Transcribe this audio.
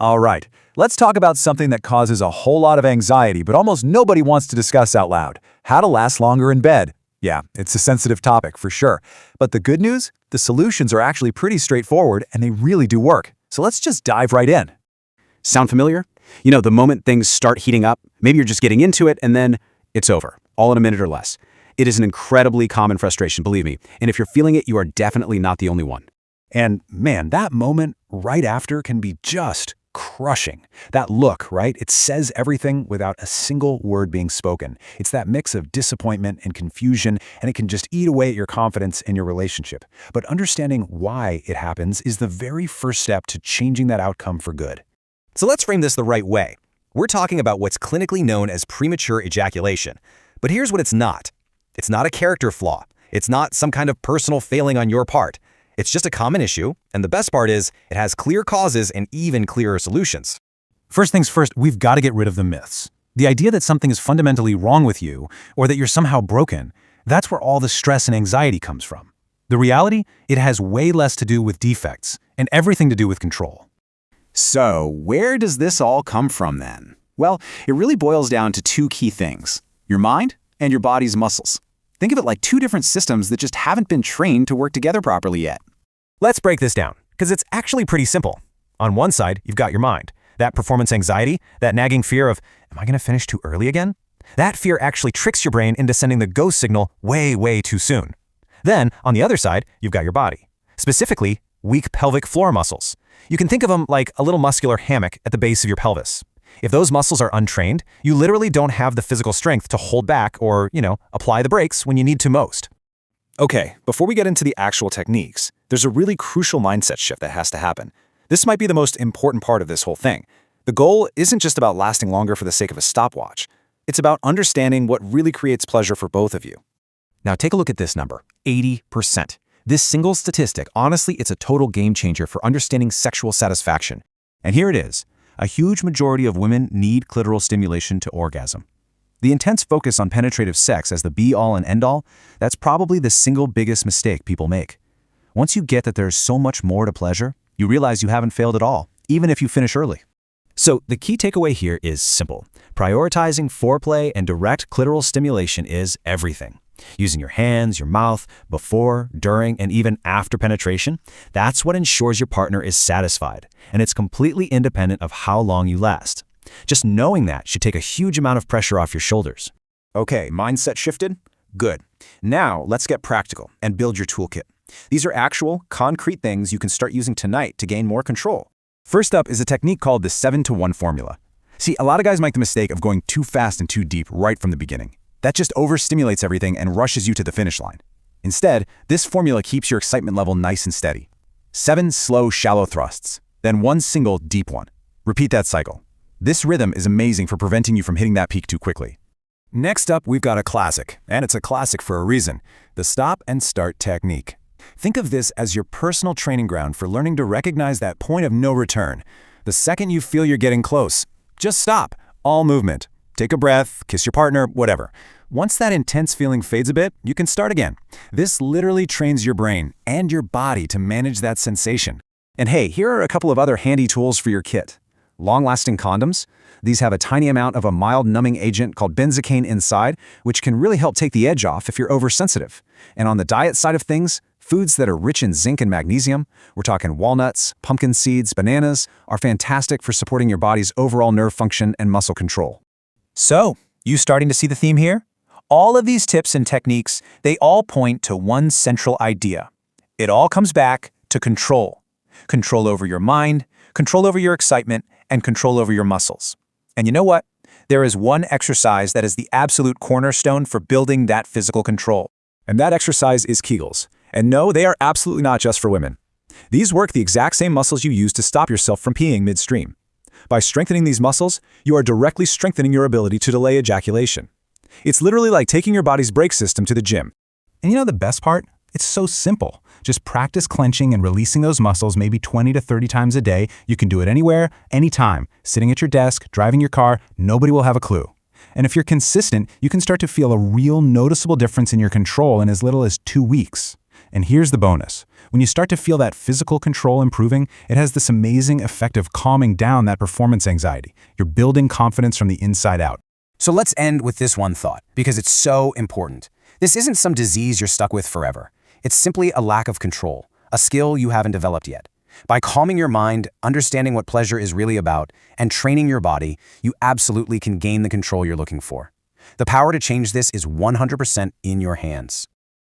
All right, let's talk about something that causes a whole lot of anxiety, but almost nobody wants to discuss out loud. How to last longer in bed. Yeah, it's a sensitive topic for sure. But the good news? The solutions are actually pretty straightforward and they really do work. So let's just dive right in. Sound familiar? You know, the moment things start heating up, maybe you're just getting into it and then it's over, all in a minute or less. It is an incredibly common frustration, believe me. And if you're feeling it, you are definitely not the only one. And man, that moment right after can be just crushing. That look, right? It says everything without a single word being spoken. It's that mix of disappointment and confusion, and it can just eat away at your confidence in your relationship. But understanding why it happens is the very first step to changing that outcome for good. So let's frame this the right way. We're talking about what's clinically known as premature ejaculation. But here's what it's not. It's not a character flaw. It's not some kind of personal failing on your part. It's just a common issue, and the best part is it has clear causes and even clearer solutions. First things first, we've got to get rid of the myths. The idea that something is fundamentally wrong with you, or that you're somehow broken, that's where all the stress and anxiety comes from. The reality, it has way less to do with defects, and everything to do with control. So, where does this all come from then? Well, it really boils down to two key things: your mind and your body's muscles. Think of it like two different systems that just haven't been trained to work together properly yet. Let's break this down, because it's actually pretty simple. On one side, you've got your mind. That performance anxiety, that nagging fear of, am I going to finish too early again? That fear actually tricks your brain into sending the go signal way, way too soon. Then, on the other side, you've got your body. Specifically, weak pelvic floor muscles. You can think of them like a little muscular hammock at the base of your pelvis. If those muscles are untrained, you literally don't have the physical strength to hold back or, apply the brakes when you need to most. Okay, before we get into the actual techniques, there's a really crucial mindset shift that has to happen. This might be the most important part of this whole thing. The goal isn't just about lasting longer for the sake of a stopwatch. It's about understanding what really creates pleasure for both of you. Now take a look at this number, 80%. This single statistic, honestly, it's a total game changer for understanding sexual satisfaction. And here it is. A huge majority of women need clitoral stimulation to orgasm. The intense focus on penetrative sex as the be-all and end-all, that's probably the single biggest mistake people make. Once you get that there's so much more to pleasure, you realize you haven't failed at all, even if you finish early. So the key takeaway here is simple. Prioritizing foreplay and direct clitoral stimulation is everything. Using your hands, your mouth, before, during, and even after penetration, that's what ensures your partner is satisfied, and it's completely independent of how long you last. Just knowing that should take a huge amount of pressure off your shoulders. Okay, mindset shifted? Good. Now, let's get practical and build your toolkit. These are actual, concrete things you can start using tonight to gain more control. First up is a technique called the 7-to-1 formula. See, a lot of guys make the mistake of going too fast and too deep right from the beginning. That just overstimulates everything and rushes you to the finish line. Instead, this formula keeps your excitement level nice and steady. 7 slow, shallow thrusts, then 1 single, deep one. Repeat that cycle. This rhythm is amazing for preventing you from hitting that peak too quickly. Next up, we've got a classic, and it's a classic for a reason, the stop and start technique. Think of this as your personal training ground for learning to recognize that point of no return. The second you feel you're getting close, just stop, all movement. Take a breath, kiss your partner, whatever. Once that intense feeling fades a bit, you can start again. This literally trains your brain and your body to manage that sensation. And hey, here are a couple of other handy tools for your kit. Long-lasting condoms. These have a tiny amount of a mild numbing agent called benzocaine inside, which can really help take the edge off if you're oversensitive. And on the diet side of things, foods that are rich in zinc and magnesium, we're talking walnuts, pumpkin seeds, bananas, are fantastic for supporting your body's overall nerve function and muscle control. So, you starting to see the theme here? All of these tips and techniques, they all point to one central idea. It all comes back to control. Control over your mind, control over your excitement, and control over your muscles. And you know what? There is one exercise that is the absolute cornerstone for building that physical control. And that exercise is Kegels. And no, they are absolutely not just for women. These work the exact same muscles you use to stop yourself from peeing midstream. By strengthening these muscles, you are directly strengthening your ability to delay ejaculation. It's literally like taking your body's brake system to the gym. And you know the best part? It's so simple. Just practice clenching and releasing those muscles maybe 20 to 30 times a day. You can do it anywhere, anytime. Sitting at your desk, driving your car, nobody will have a clue. And if you're consistent, you can start to feel a real noticeable difference in your control in as little as 2 weeks. And here's the bonus. When you start to feel that physical control improving, it has this amazing effect of calming down that performance anxiety. You're building confidence from the inside out. So let's end with this one thought, because it's so important. This isn't some disease you're stuck with forever. It's simply a lack of control, a skill you haven't developed yet. By calming your mind, understanding what pleasure is really about, and training your body, you absolutely can gain the control you're looking for. The power to change this is 100% in your hands.